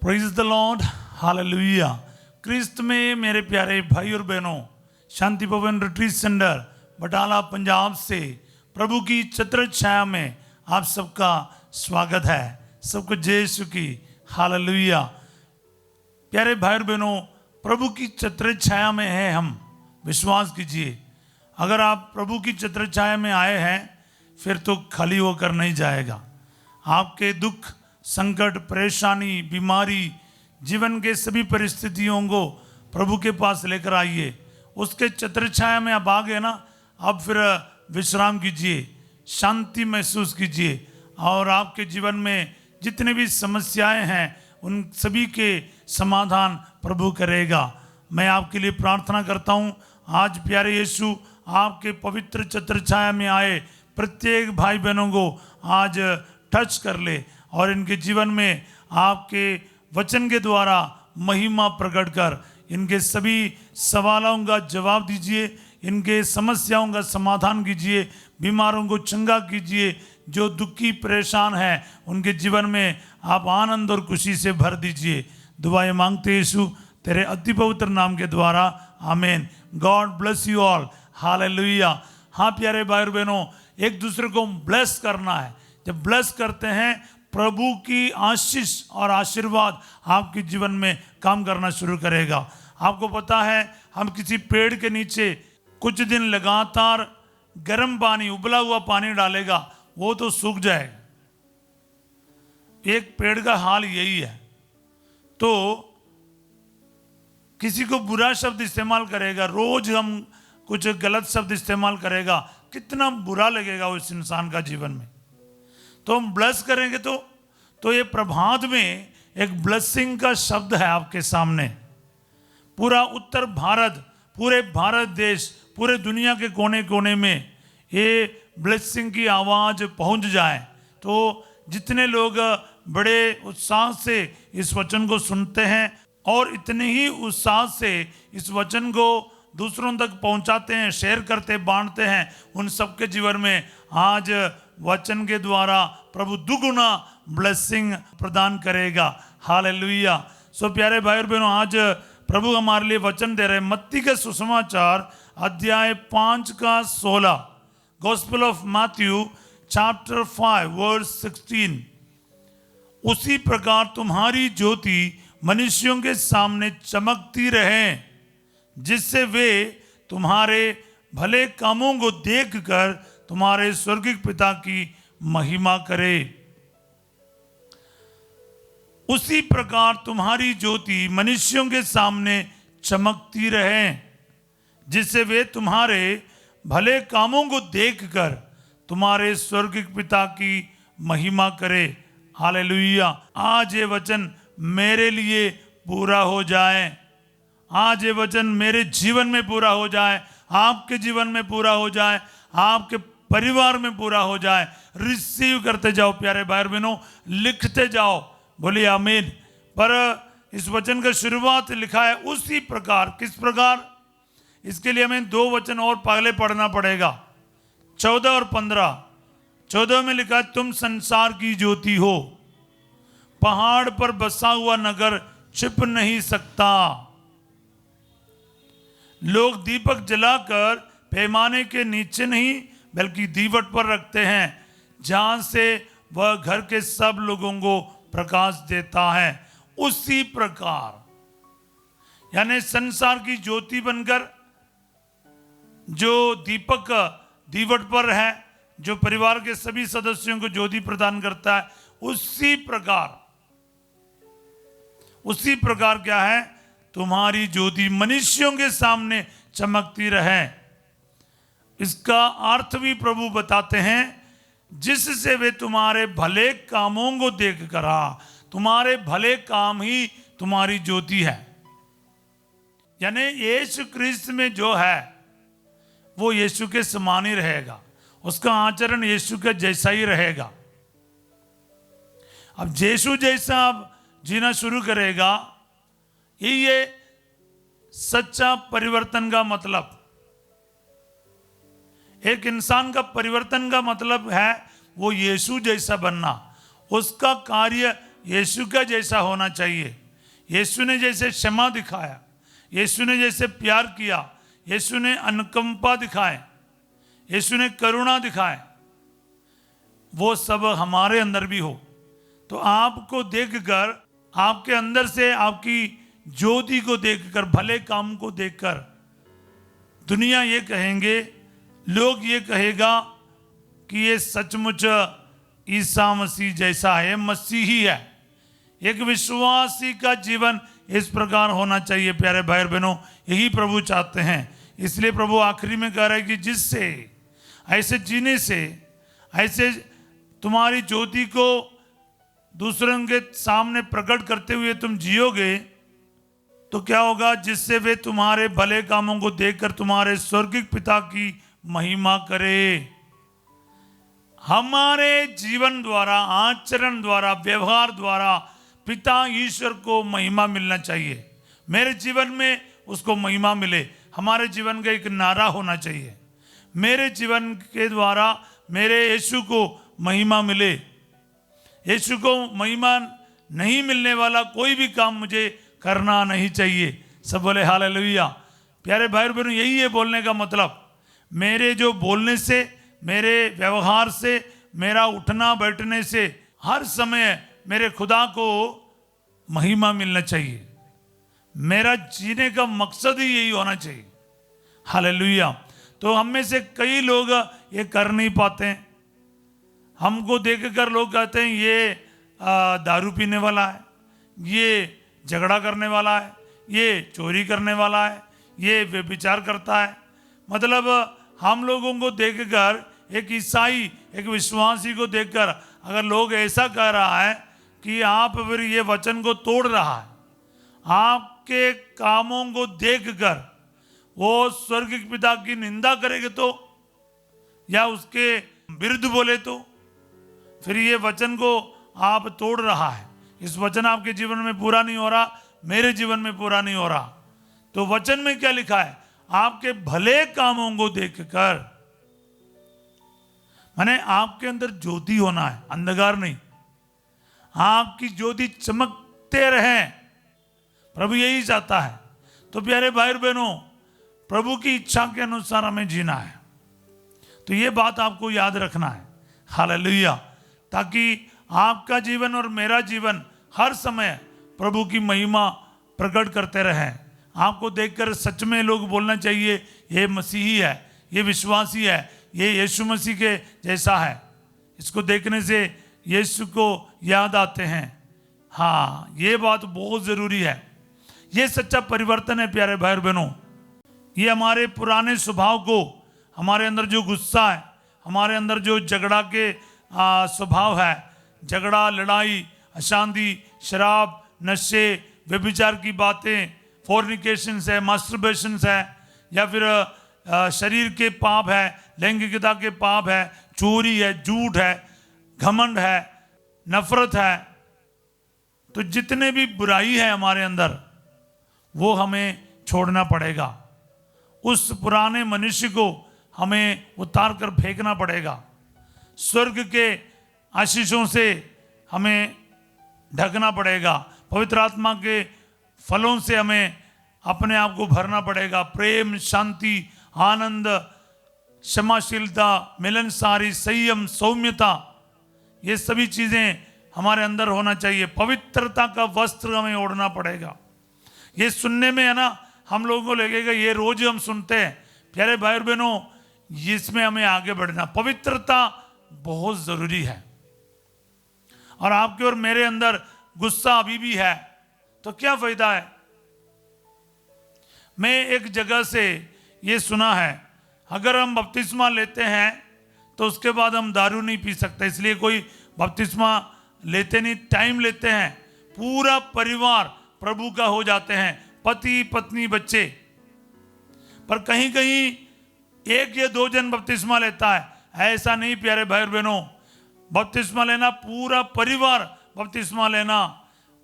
Praise the Lord, hallelujah. Christ में मेरे प्यारे भाई और बहनों, शांति भवन रिट्रीट सेंटर बटाला पंजाब से प्रभु की छत्र छाया में आप सबका स्वागत है। सबको जय यीशु की, हालेलुया। प्यारे भाई और बहनों, प्रभु की छत्र छाया में है हम, विश्वास कीजिए। अगर आप प्रभु की छत्र छाया में आए हैं फिर तो खाली होकर नहीं जाएगा। आपके दुख, संकट, परेशानी, बीमारी, जीवन के सभी परिस्थितियों को प्रभु के पास लेकर आइए। उसके छत्र छाया में आप आ गए ना, अब फिर विश्राम कीजिए, शांति महसूस कीजिए और आपके जीवन में जितने भी समस्याएं हैं उन सभी के समाधान प्रभु करेगा। मैं आपके लिए प्रार्थना करता हूं, आज प्यारे यीशु आपके पवित्र छत्र छाया में आए प्रत्येक भाई बहनों को आज टच कर ले और इनके जीवन में आपके वचन के द्वारा महिमा प्रकट कर इनके सभी सवालों का जवाब दीजिए, इनके समस्याओं का समाधान कीजिए, बीमारों को चंगा कीजिए, जो दुखी परेशान हैं उनके जीवन में आप आनंद और खुशी से भर दीजिए। दुआएं मांगते यीशु तेरे अति पवित्र नाम के द्वारा, आमीन। God bless you all, hallelujah. हाँ प्यारे भाई और बहनों, एक दूसरे को ब्लेस करना है। जब ब्लेस करते हैं प्रभु की आशीष और आशीर्वाद आपके जीवन में काम करना शुरू करेगा। आपको पता है, हम किसी पेड़ के नीचे कुछ दिन लगातार गर्म पानी, उबला हुआ पानी डालेगा, वो तो सूख जाएगा। एक पेड़ का हाल यही है। तो किसी को बुरा शब्द इस्तेमाल करेगा, रोज हम कुछ गलत शब्द इस्तेमाल करेगा, कितना बुरा लगेगा उस इंसान का जीवन में। तो हम ब्लेस करेंगे तो ये प्रभात में एक ब्लेसिंग का शब्द है आपके सामने। पूरा उत्तर भारत, पूरे भारत देश, पूरे दुनिया के कोने कोने में ये ब्लेसिंग की आवाज़ पहुंच जाए तो जितने लोग बड़े उत्साह से इस वचन को सुनते हैं और इतने ही उत्साह से इस वचन को दूसरों तक पहुंचाते हैं, शेयर करते, बांटते हैं, उन सबके जीवन में आज वचन के द्वारा प्रभु दुगुना ब्लेसिंग प्रदान करेगा। हालेलुया। सो प्यारे भाई और बहनों, आज प्रभु हमारे लिए वचन दे रहे हैं। मत्ती के सुसमाचार अध्याय 5 का 16, gospel of Matthew chapter 5 verse 16। उसी प्रकार तुम्हारी ज्योति मनुष्यों के सामने चमकती रहे, जिससे वे तुम्हारे भले कामों को देखकर तुम्हारे स्वर्गिक पिता की महिमा करे। उसी प्रकार तुम्हारी ज्योति मनुष्यों के सामने चमकती रहे, जिससे वे तुम्हारे भले कामों को देखकर तुम्हारे स्वर्गिक पिता की महिमा करे। हालेलुया। आज ये वचन मेरे लिए पूरा हो जाए, आज ये वचन मेरे जीवन में पूरा हो जाए, आपके जीवन में पूरा हो जाए, आपके परिवार में पूरा हो जाए। रिसीव करते जाओ प्यारे भाई बहनों, लिखते जाओ, बोलिए आमीन। पर इस वचन का शुरुआत लिखा है उसी प्रकार। किस प्रकार? इसके लिए हमें 2 वचन और पहले पढ़ना पड़ेगा, 14 और 15। 14 में लिखा है, तुम संसार की ज्योति हो, पहाड़ पर बसा हुआ नगर छिप नहीं सकता। लोग दीपक जलाकर पैमाने के नीचे नहीं बल्कि दीवट पर रखते हैं, जहां से वह घर के सब लोगों को प्रकाश देता है। उसी प्रकार, यानी संसार की ज्योति बनकर जो दीपक दीवट पर है, जो परिवार के सभी सदस्यों को ज्योति प्रदान करता है, उसी प्रकार क्या है? तुम्हारी ज्योति मनुष्यों के सामने चमकती रहे। इसका अर्थ भी प्रभु बताते हैं, जिससे वे तुम्हारे भले कामों को देखकर, तुम्हारे भले काम ही तुम्हारी ज्योति है। यानी यीशु क्रिस्त में जो है वो यीशु के समान ही रहेगा, उसका आचरण यीशु के जैसा ही रहेगा। अब यीशु जैसा आप जीना शुरू करेगा, ये सच्चा परिवर्तन का मतलब। एक इंसान का परिवर्तन का मतलब है वो यीशु जैसा बनना। उसका कार्य यीशु का जैसा होना चाहिए। यीशु ने जैसे क्षमा दिखाया, यीशु ने जैसे प्यार किया, यीशु ने अनुकंपा दिखाए, यीशु ने करुणा दिखाए, वो सब हमारे अंदर भी हो। तो आपको देखकर, आपके अंदर से आपकी ज्योति को देखकर, भले काम को देखकर दुनिया ये कहेंगे, लोग ये कहेगा कि ये सचमुच ईसा मसीह जैसा है, मसीही है। एक विश्वासी का जीवन इस प्रकार होना चाहिए प्यारे भाई और बहनों, यही प्रभु चाहते हैं। इसलिए प्रभु आखिरी में कह रहा है कि जिससे ऐसे जीने से, ऐसे तुम्हारी ज्योति को दूसरों के सामने प्रकट करते हुए तुम जियोगे तो क्या होगा, जिससे वे तुम्हारे भले कामों को देखकर तुम्हारे स्वर्गीय पिता की महिमा करे। हमारे जीवन द्वारा, आचरण द्वारा, व्यवहार द्वारा पिता ईश्वर को महिमा मिलना चाहिए। मेरे जीवन में उसको महिमा मिले, हमारे जीवन का एक नारा होना चाहिए, मेरे जीवन के द्वारा मेरे यीशु को महिमा मिले। यीशु को महिमा नहीं मिलने वाला कोई भी काम मुझे करना नहीं चाहिए। सब बोले हालेलुया। प्यारे भाई और बहनों, यही है बोलने का मतलब। मेरे जो बोलने से, मेरे व्यवहार से, मेरा उठना बैठने से हर समय मेरे खुदा को महिमा मिलना चाहिए। मेरा जीने का मकसद ही यही होना चाहिए। हालेलुया। तो हम में से कई लोग ये कर नहीं पाते हैं। हमको देखकर लोग कहते हैं ये दारू पीने वाला है, ये झगड़ा करने वाला है, ये चोरी करने वाला है, ये व्यभिचार करता है। मतलब हम लोगों को देखकर, एक ईसाई, एक विश्वासी को देखकर अगर लोग ऐसा कह रहा है कि आप फिर ये वचन को तोड़ रहा है, आपके कामों को देखकर वो स्वर्गीय पिता की निंदा करेंगे तो, या उसके विरुद्ध बोले तो, फिर ये वचन को आप तोड़ रहा है। इस वचन आपके जीवन में पूरा नहीं हो रहा, मेरे जीवन में पूरा नहीं हो रहा। तो वचन में क्या लिखा है? आपके भले कामों को देखकर, माने आपके अंदर ज्योति होना है, अंधकार नहीं। आपकी ज्योति चमकते रहे, प्रभु यही चाहता है। तो प्यारे भाई और बहनों, प्रभु की इच्छा के अनुसार हमें जीना है। तो ये बात आपको याद रखना है। हालेलुया। ताकि आपका जीवन और मेरा जीवन हर समय प्रभु की महिमा प्रकट करते रहे। आपको देखकर सच में लोग बोलना चाहिए ये मसीही है, ये विश्वासी है, ये यीशु मसीह के जैसा है। इसको देखने से यीशु को याद आते हैं। हाँ, ये बात बहुत ज़रूरी है। ये सच्चा परिवर्तन है प्यारे भाई और बहनों। ये हमारे पुराने स्वभाव को, हमारे अंदर जो गुस्सा है, हमारे अंदर जो झगड़ा के स्वभाव है, झगड़ा, लड़ाई, अशांति, शराब, नशे, व्यभिचार की बातें, फोर्निकेशंस है, मास्टरबेशंस है, या फिर शरीर के पाप है, लैंगिकता के पाप है, चोरी है, झूठ है, घमंड है, नफरत है। तो जितने भी बुराई है हमारे अंदर, वो हमें छोड़ना पड़ेगा। उस पुराने मनुष्य को हमें उतार कर फेंकना पड़ेगा। स्वर्ग के आशीषों से हमें ढकना पड़ेगा। पवित्र आत्मा के फलों से हमें अपने आप को भरना पड़ेगा। प्रेम, शांति, आनंद, क्षमाशीलता, मिलनसारी, संयम, सौम्यता, ये सभी चीज़ें हमारे अंदर होना चाहिए। पवित्रता का वस्त्र हमें ओढ़ना पड़ेगा। ये सुनने में है ना, हम लोगों को लगेगा ये रोज हम सुनते हैं। प्यारे भाई और बहनों, इसमें हमें आगे बढ़ना, पवित्रता बहुत ज़रूरी है। और आपके और मेरे अंदर गुस्सा अभी भी है तो क्या फ़ायदा है? मैं एक जगह से ये सुना है, अगर हम बपतिस्मा लेते हैं तो उसके बाद हम दारू नहीं पी सकते। इसलिए कोई बपतिस्मा लेते नहीं, टाइम लेते हैं, पूरा परिवार प्रभु का हो जाते हैं, पति, पत्नी, बच्चे। पर कहीं कहीं एक या दो जन बपतिस्मा लेता है, ऐसा नहीं प्यारे भाई और बहनों। बपतिस्मा लेना, पूरा परिवार बपतिस्मा लेना।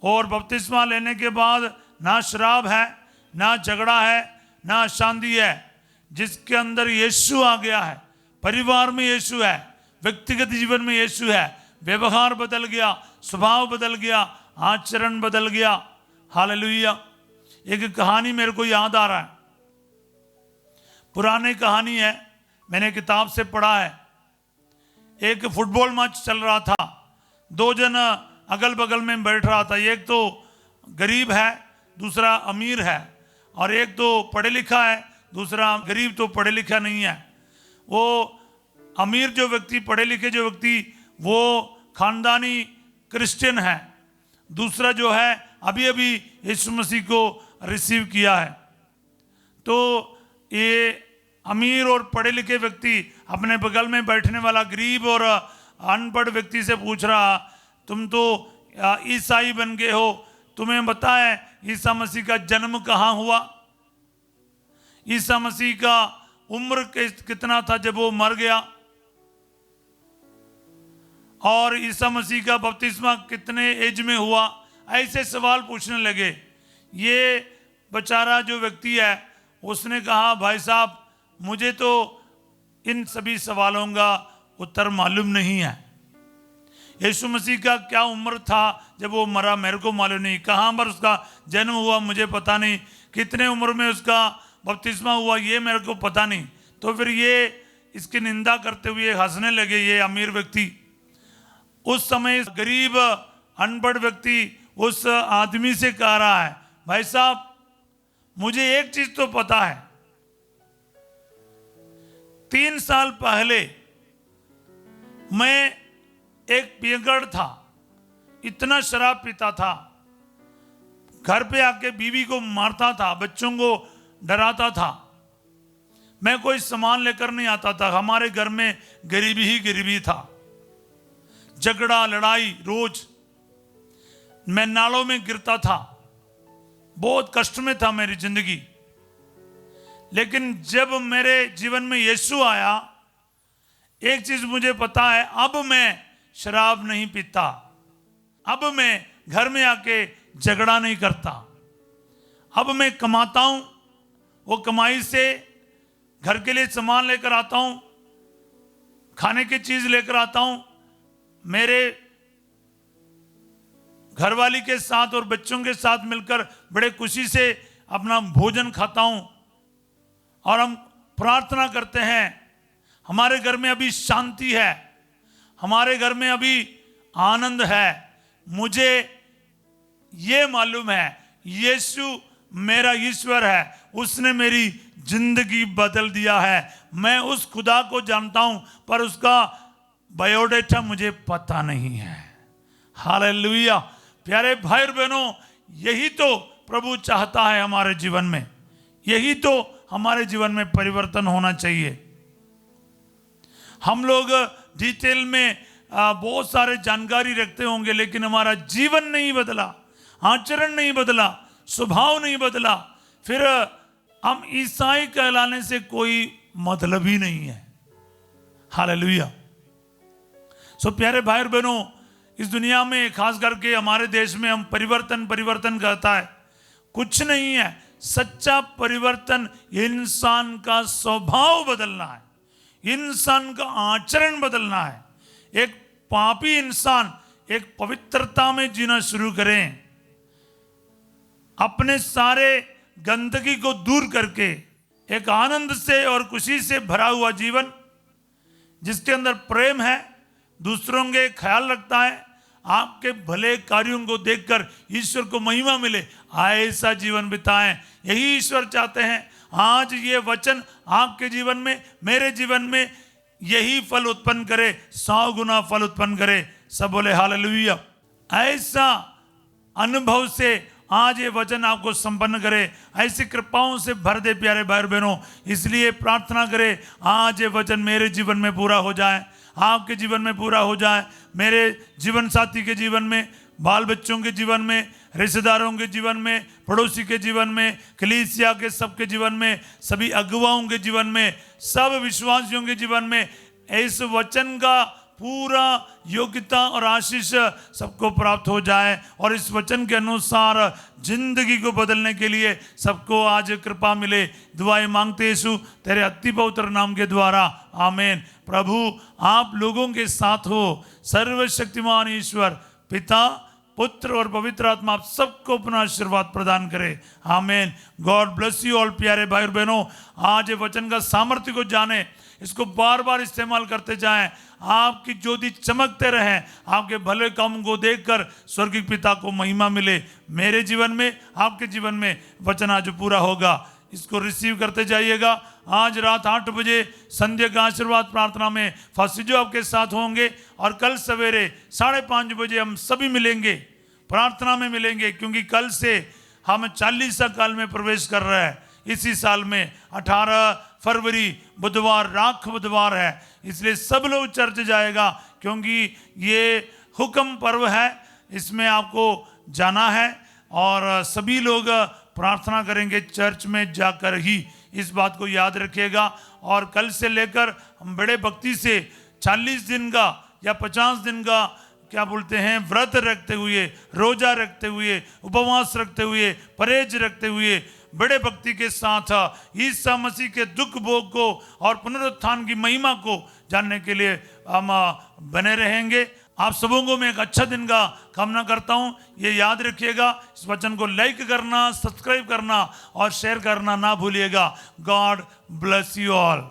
और बपतिस्मा लेने के बाद ना शराब है, ना झगड़ा है, ना अशांति है। जिसके अंदर यीशु आ गया है, परिवार में यीशु है, व्यक्तिगत जीवन में यीशु है, व्यवहार बदल गया, स्वभाव बदल गया, आचरण बदल गया। हालेलुया। एक कहानी मेरे को याद आ रहा है, पुरानी कहानी है, मैंने किताब से पढ़ा है। एक फुटबॉल मैच चल रहा था, दो जन अगल बगल में बैठ रहा था, एक तो गरीब है, दूसरा अमीर है, और एक तो पढ़े लिखा है, दूसरा गरीब तो पढ़े लिखा नहीं है। वो अमीर जो व्यक्ति, पढ़े लिखे जो व्यक्ति, वो खानदानी क्रिश्चियन है, दूसरा जो है अभी अभी यीशु मसीह को रिसीव किया है। तो ये अमीर और पढ़े लिखे व्यक्ति अपने बगल में बैठने वाला गरीब और अनपढ़ व्यक्ति से पूछ रहा, तुम तो ईसाई बन गए हो, तुम्हें पता है ईसा मसीह का जन्म कहाँ हुआ? ईसा मसीह का उम्र कितना था जब वो मर गया? और ईसा मसीह का बपतिस्मा कितने एज में हुआ? ऐसे सवाल पूछने लगे। ये बेचारा जो व्यक्ति है उसने कहा, भाई साहब मुझे तो इन सभी सवालों का उत्तर मालूम नहीं है। यीशु मसीह का क्या उम्र था जब वो मरा मेरे को मालूम नहीं, कहाँ पर उसका जन्म हुआ मुझे पता नहीं, कितने उम्र में उसका बपतिस्मा हुआ ये मेरे को पता नहीं। तो फिर ये इसकी निंदा करते हुए हंसने लगे ये अमीर व्यक्ति। उस समय गरीब अनपढ़ व्यक्ति उस आदमी से कह रहा है, भाई साहब मुझे एक चीज तो पता है, 3 साल पहले मैं एक पियगड़ था, इतना शराब पीता था, घर पे आके बीवी को मारता था, बच्चों को डराता था, मैं कोई सामान लेकर नहीं आता था, हमारे घर में गरीबी ही गरीबी था, झगड़ा लड़ाई रोज, मैं नालों में गिरता था, बहुत कष्ट में था मेरी जिंदगी। लेकिन जब मेरे जीवन में यीशु आया, एक चीज मुझे पता है, अब मैं शराब नहीं पीता, अब मैं घर में आके झगड़ा नहीं करता, अब मैं कमाता हूं, वो कमाई से घर के लिए सामान लेकर आता हूं, खाने की चीज लेकर आता हूं, मेरे घरवाली के साथ और बच्चों के साथ मिलकर बड़े खुशी से अपना भोजन खाता हूं, और हम प्रार्थना करते हैं। हमारे घर में अभी शांति है, हमारे घर में अभी आनंद है। मुझे ये मालूम है यीशु मेरा ईश्वर है, उसने मेरी जिंदगी बदल दिया है। मैं उस खुदा को जानता हूं, पर उसका बायोडेटा मुझे पता नहीं है। हालेलुया। प्यारे भाई और बहनों, यही तो प्रभु चाहता है हमारे जीवन में, यही तो हमारे जीवन में परिवर्तन होना चाहिए। हम लोग डिटेल में बहुत सारे जानकारी रखते होंगे, लेकिन हमारा जीवन नहीं बदला, आचरण नहीं बदला, स्वभाव नहीं बदला, फिर हम ईसाई कहलाने से कोई मतलब ही नहीं है। हालेलुया। सो प्यारे भाई और बहनों, इस दुनिया में खास करके हमारे देश में हम परिवर्तन कहता है, कुछ नहीं है। सच्चा परिवर्तन इंसान का स्वभाव बदलना है, इंसान का आचरण बदलना है। एक पापी इंसान एक पवित्रता में जीना शुरू करें, अपने सारे गंदगी को दूर करके एक आनंद से और खुशी से भरा हुआ जीवन, जिसके अंदर प्रेम है, दूसरों के ख्याल रखता है, आपके भले कार्यों को देखकर ईश्वर को महिमा मिले, ऐसा जीवन बिताएं। यही ईश्वर चाहते हैं। आज ये वचन आपके जीवन में, मेरे जीवन में यही फल उत्पन्न करे, 100 गुना फल उत्पन्न करे। सब बोले हालेलुया। ऐसा अनुभव से आज ये वचन आपको संपन्न करे, ऐसी कृपाओं से भर दे प्यारे भाई और बहनों। इसलिए प्रार्थना करें, आज ये वचन मेरे जीवन में पूरा हो जाए, आपके जीवन में पूरा हो जाए, मेरे जीवन साथी के जीवन में, बाल बच्चों के जीवन में, रिश्तेदारों के जीवन में, पड़ोसी के जीवन में, कलीसिया के सबके जीवन में, सभी अगुवाओं के जीवन में, सब विश्वासियों के जीवन में इस वचन का पूरा योग्यता और आशीष सबको प्राप्त हो जाए, और इस वचन के अनुसार जिंदगी को बदलने के लिए सबको आज कृपा मिले। दुआएं मांगते यीशु तेरे अति पवित्र नाम के द्वारा, आमीन। प्रभु आप लोगों के साथ हो, सर्वशक्तिमान ईश्वर पिता, पुत्र और पवित्र आत्मा आप सबको अपना आशीर्वाद प्रदान करे। आमीन। गॉड ब्लेस यू ऑल प्यारे भाई और बहनों। आज ये वचन का सामर्थ्य को जाने, इसको बार बार इस्तेमाल करते जाएं, आपकी ज्योति चमकते रहें, आपके भले काम को देखकर स्वर्गीय पिता को महिमा मिले। मेरे जीवन में, आपके जीवन में वचन आज पूरा होगा। इसको रिसीव करते जाइएगा। आज रात 8 बजे संध्या का आशीर्वाद प्रार्थना में फासिजो आपके साथ होंगे और कल सवेरे 5:30 बजे हम सभी मिलेंगे, प्रार्थना में मिलेंगे, क्योंकि कल से हम 40 काल में प्रवेश कर रहे हैं। इसी साल में 18 फरवरी बुधवार, राख बुधवार है, इसलिए सब लोग चर्च जाएगा, क्योंकि ये हुक्म पर्व है, इसमें आपको जाना है और सभी लोग प्रार्थना करेंगे चर्च में जाकर ही। इस बात को याद रखिएगा। और कल से लेकर हम बड़े भक्ति से 40 दिन का या 50 दिन का क्या बोलते हैं व्रत रखते हुए, रोजा रखते हुए, उपवास रखते हुए, परहेज रखते हुए, बड़े भक्ति के साथ ईसा मसीह के दुख भोग को और पुनरुत्थान की महिमा को जानने के लिए हम बने रहेंगे। आप सबों को मैं एक अच्छा दिन का कामना करता हूं। ये याद रखिएगा, इस वचन को लाइक करना, सब्सक्राइब करना और शेयर करना ना भूलिएगा। God bless you all.